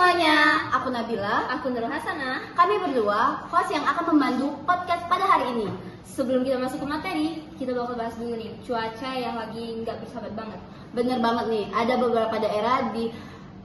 semuanya, aku Nabila. Aku Nurul Hasanah. Kami berdua host yang akan memandu podcast pada hari ini. Sebelum kita masuk ke materi, kita bakal bahas dulu nih cuaca yang lagi nggak bersahabat banget. Bener banget nih, ada beberapa daerah di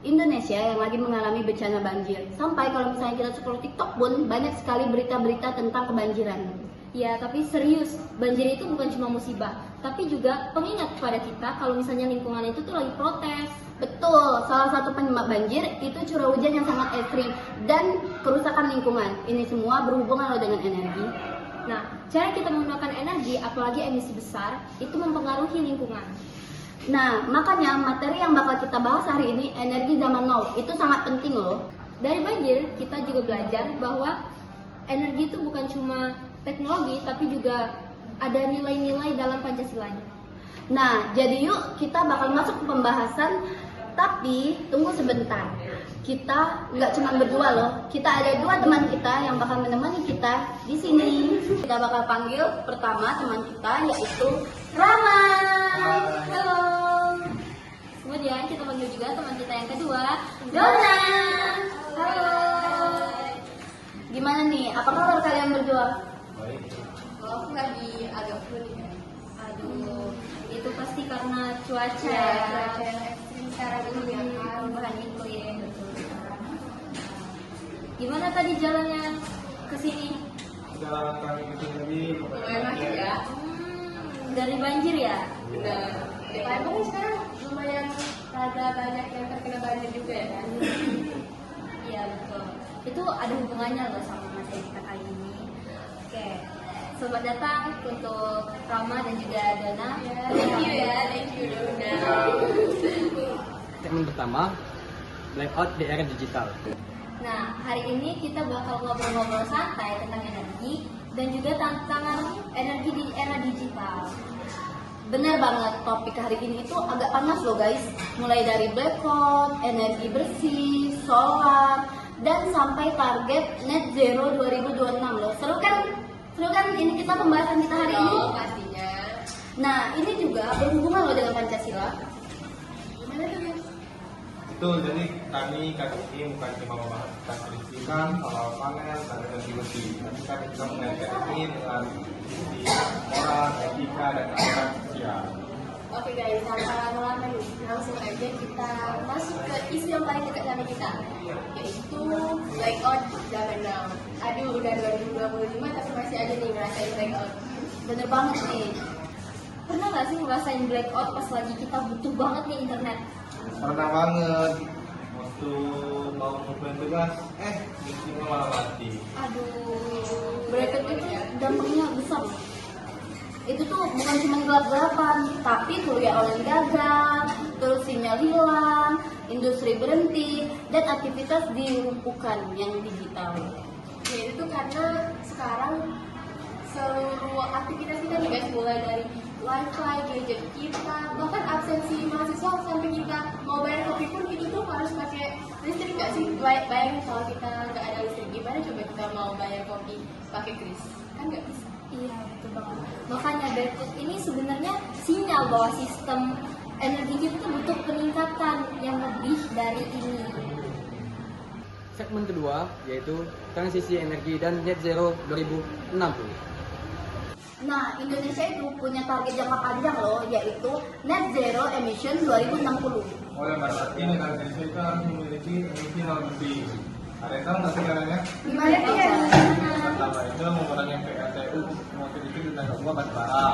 Indonesia yang lagi mengalami bencana banjir. Sampai kalau misalnya kita scroll TikTok pun banyak sekali berita-berita tentang kebanjiran. Ya, tapi serius, banjir itu bukan cuma musibah, tapi juga pengingat kepada kita kalau misalnya lingkungan itu tuh lagi protes. Betul, salah satu penyebab banjir itu curah hujan yang sangat ekstrim dan kerusakan lingkungan. Ini semua berhubungan loh dengan energi. Nah, cara kita menggunakan energi, apalagi emisi besar, itu mempengaruhi lingkungan. Nah, makanya materi yang bakal kita bahas hari ini, energi zaman now, itu sangat penting loh. Dari banjir, kita juga belajar bahwa energi itu bukan cuma teknologi, tapi juga ada nilai-nilai dalam Pancasilanya. Nah, jadi yuk kita bakal masuk ke pembahasan. Tapi tunggu sebentar, kita nggak cuma berdua loh. Kita ada dua teman kita yang bakal menemani kita di sini. Kita bakal panggil pertama teman kita yaitu Rama. Halo. Kemudian kita panggil juga teman kita yang kedua, Dona. Halo. Gimana nih? Apa kabar kalian berdua? Baik. Kalau aku lagi agak flu nih. Aduh, itu pasti karena cuaca yang ekstrim sekarang ini ya kan, perubahan iklim. Betul. Gimana tadi jalannya ke sini? Jalan kami itu tadi Lumayan macet ya. Dari banjir ya? Benar. Di Palembang sekarang lumayan rada banyak yang terkena banjir juga ya kan? Iya betul. Itu ada hubungannya loh sama materi kita kali ini. Oke, selamat datang untuk Rama dan juga Dona. Thank you Dona. Segmen pertama, blackout di era digital. Nah, hari ini kita bakal ngobrol-ngobrol santai tentang energi dan juga tantangan energi di era digital. Bener banget, topik hari ini itu agak panas loh guys. Mulai dari blackout, energi bersih, solar, dan sampai target net zero 2026 loh. Seru kan? Seru kan ini kita pembahasan kita hari ini? Pastinya. Nah, ini juga berhubungan loh dengan Pancasila. Gimana tuh guys? betul. Jadi kali ini bukan cuma membahas tentang kelistrikan, solar panel, dan energi bersih. Tapi kami juga mengaitkan ini dengan sisi moral, etika, dan aturan sosial. Oke guys, tanpa lama-lama nih, langsung aja kita masuk ke isu yang paling dekat sama kita, yaitu blackout zaman now. Aduh, udah 2025 tapi masih aja nih ngerasain blackout. Bener banget nih. Pernah nggak sih ngerasain blackout pas lagi kita butuh banget nih internet? Pernah banget waktu mau ngumpulin tugas, listriknya malah mati. Aduh, Blackout itu dampaknya besar loh. Itu tuh bukan cuma gelap-gelapan, tapi kuliah online gagal, terus sinyal hilang, industri berhenti, dan aktivitas dilumpuhkan yang digital. Ya itu karena sekarang seluruh aktivitas kita nih guys, mulai dari wifi, gadget kita, bahkan absensi mahasiswa sampai kita mau bayar kopi pun itu tuh harus pakai listrik nggak sih? Bayangin kalau kita nggak ada listrik, gimana coba kita mau bayar kopi pakai kris? Kan nggak bisa. iya betul banget. Makanya blackout ini sebenarnya sinyal bahwa sistem energi kita tuh butuh peningkatan yang lebih dari ini. Segmen kedua yaitu transisi energi dan net zero 2060. Nah, Indonesia itu punya target jangka panjang loh, yaitu net zero emission 2060. Oleh karena ini, negara kita harus memiliki emisi nol bersih. Ada yang tahu nggak sih caranya? Gimana tuh? Pertama itu mengurangi PLTU, mobil itu dan kedua batubara,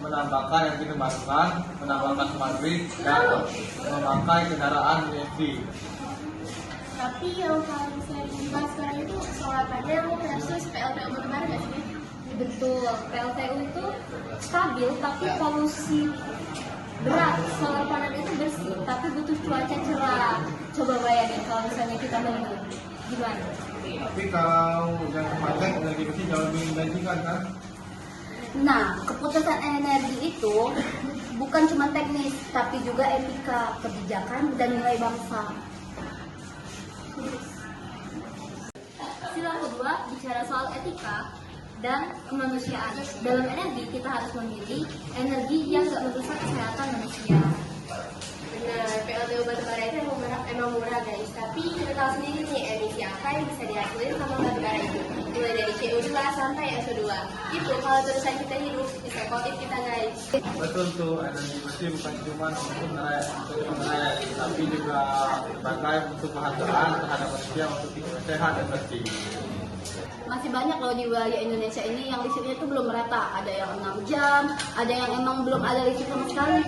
menambahkan yang dikembangkan, menambahkan smart grid, dan memakai kendaraan EV. Tapi yang paling sering dibahas sekarang itu solar panel versus PLTU batubara nggak sih? Betul, PLTU itu stabil tapi polusi berat. Solar panel itu bersih tapi butuh cuaca cerah. Coba bayangin kalau misalnya kita mendung, gimana? Tapi kalau jangka panjang energi bersih jauh lebih menjanjikan kan? Nah, keputusan energi itu bukan cuma teknis, tapi juga etika, kebijakan, dan nilai bangsa. Sila kedua bicara soal etika dan kemanusiaan. Dalam energi kita harus memilih energi yang tidak merusak kesehatan manusia. Nah, PLTU batubara itu emang murah guys, tapi kita tahu sendiri nih emisi apa yang bisa dihasilin sama batubara itu. Mulai dari CO2 sampai SO2. Itu kalau terusan kita hidup bisa covid kita guys. Betul tuh, energi bersih bukan cuma untuk menerai, tapi juga sebagai untuk bahan terhadap manusia untuk hidup sehat dan bersih. Masih banyak loh di wilayah Indonesia ini yang listriknya itu belum merata. Ada yang 6 jam, ada yang emang belum ada listrik sama sekali.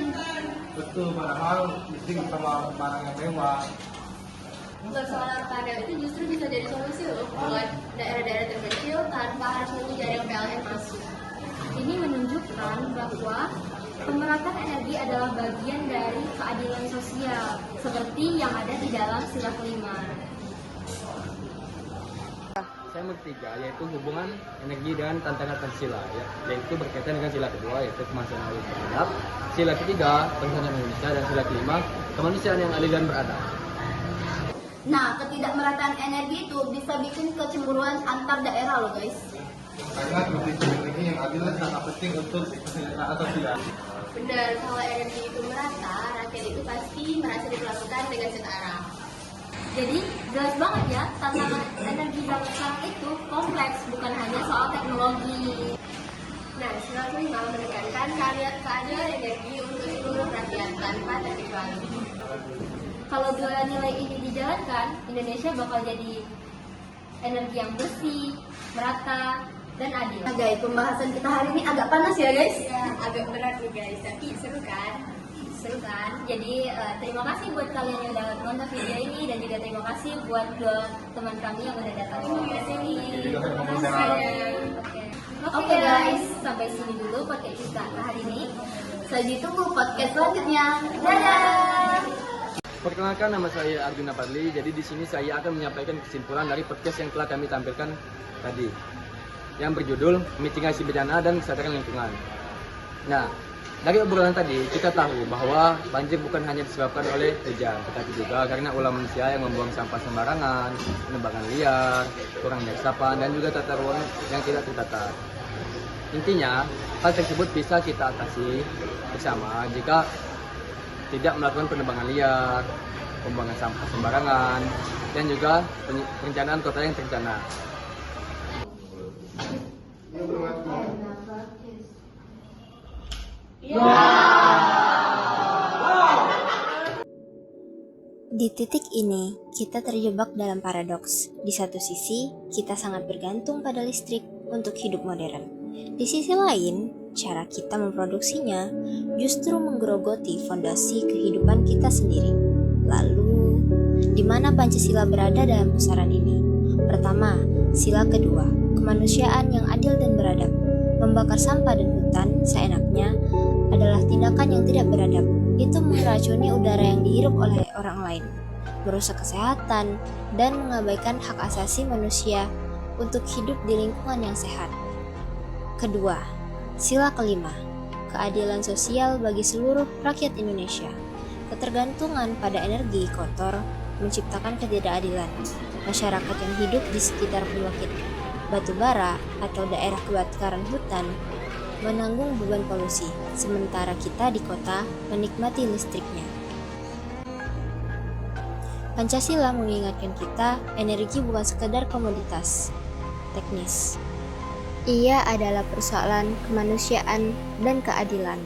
Betul, padahal listrik sama barang yang mewah. Solar panel itu justru bisa jadi solusi loh buat daerah-daerah terpencil tanpa harus menunggu jaringan PLN masuk. Ini menunjukkan bahwa pemerataan energi adalah bagian dari keadilan sosial, seperti yang ada di dalam sila kelima. Saya ketiga yaitu hubungan energi dan tantangan Pancasila, yaitu berkaitan dengan sila kedua yaitu kemanusiaan yang beradab, sila ketiga persatuan Indonesia, dan sila kelima kemanusiaan yang adil dan beradab. Nah, ketidakmerataan energi itu bisa bikin kecemburuan antar daerah loh guys. Karena kondisi energi yang adil sangat penting untuk kesejahteraan sosial. Benar, kalau energi itu merata, rakyat itu pasti merasa diperlakukan dengan setara. Jadi jelas banget ya, tantangan energi zaman sekarang itu kompleks, bukan hanya soal teknologi. Nah, sila kelima menekankan keadilan energi untuk seluruh rakyat tanpa terkecuali. Kalau dua nilai ini dijalankan, Indonesia bakal jadi energi yang bersih, merata, dan adil. Nah guys, pembahasan kita hari ini agak panas ya guys. Ya, agak berat nih guys, tapi seru kan? Seru kan? Jadi terima kasih buat kalian yang udah nonton video ini, dan juga terima kasih buat dua teman kami yang udah datang ke podcast ini. Terima kasih. Oke guys, sampai sini dulu podcast kita hari ini. Saya ditunggu podcast selanjutnya. Dadah. Perkenalkan, nama saya Arjuna Padli. Jadi di sini saya akan menyampaikan kesimpulan dari podcast yang telah kami tampilkan tadi, yang berjudul mitigasi bencana dan kesadaran lingkungan. Nah, dari obrolan tadi kita tahu bahwa banjir bukan hanya disebabkan oleh hujan, tetapi juga karena ulah manusia yang membuang sampah sembarangan, penebangan liar, kurangnya resapan, dan juga tata ruang yang tidak tertata. Intinya, hal tersebut bisa kita atasi bersama jika tidak melakukan penebangan liar, pembuangan sampah sembarangan, dan juga perencanaan kota yang terencana. Di titik ini, kita terjebak dalam paradoks. Di satu sisi, kita sangat bergantung pada listrik untuk hidup modern. Di sisi lain, cara kita memproduksinya justru menggerogoti fondasi kehidupan kita sendiri. Lalu, di mana Pancasila berada dalam pusaran ini? Pertama, sila kedua, kemanusiaan yang adil dan beradab. Membakar sampah dan hutan seenaknya adalah tindakan yang tidak beradab. Itu meracuni udara yang dihirup oleh orang lain, merusak kesehatan, dan mengabaikan hak asasi manusia untuk hidup di lingkungan yang sehat. Kedua, sila kelima, keadilan sosial bagi seluruh rakyat Indonesia. Ketergantungan pada energi kotor menciptakan ketidakadilan. Masyarakat yang hidup di sekitar pembangkit batu bara atau daerah kebakaran hutan menanggung beban polusi, sementara kita di kota menikmati listriknya. Pancasila mengingatkan kita, energi bukan sekedar komoditas teknis. Ia adalah persoalan kemanusiaan dan keadilan.